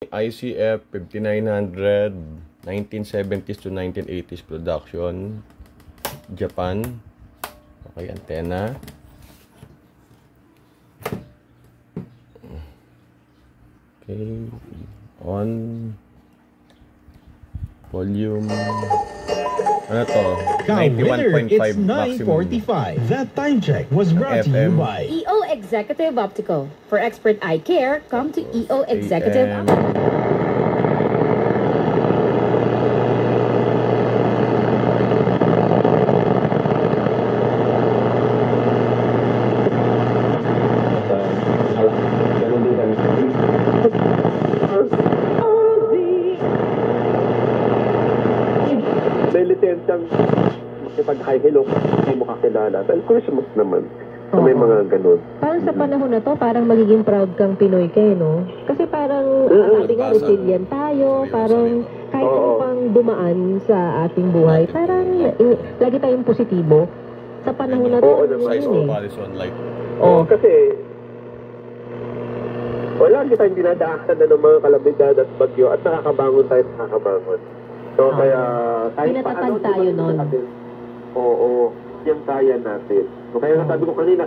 ICF 5900, 1970s to 1980s production, Japan. Okay, antenna. Okay, on volume. Ano to? 91.5 maximum. 9:45. That time check was brought to you FM. by EO Executive Optical. For expert eye care, come to EO Executive AM. Optical. May lisensyang makipag-hi hello, hindi mo kakilala. Dahil Christmas naman. So, may mga ganun. Parang sa panahon na to, parang magiging proud kang Pinoy kayo, no? Kasi parang, sabi nga, resilient tayo, parang kahit ano pang dumaan sa ating buhay, parang lagi tayong positibo. Sa panahon na to, Oo, Size yun of eh. Horizon light. Oo, kasi wala kita yung dinadaanan na ng mga kalamidad at bagyo at nakakabangon tayo. So, kaya kahit Pinatatag tayo diba, nun. natin, oo, yung kaya natin. So, kaya sabi ko kanina,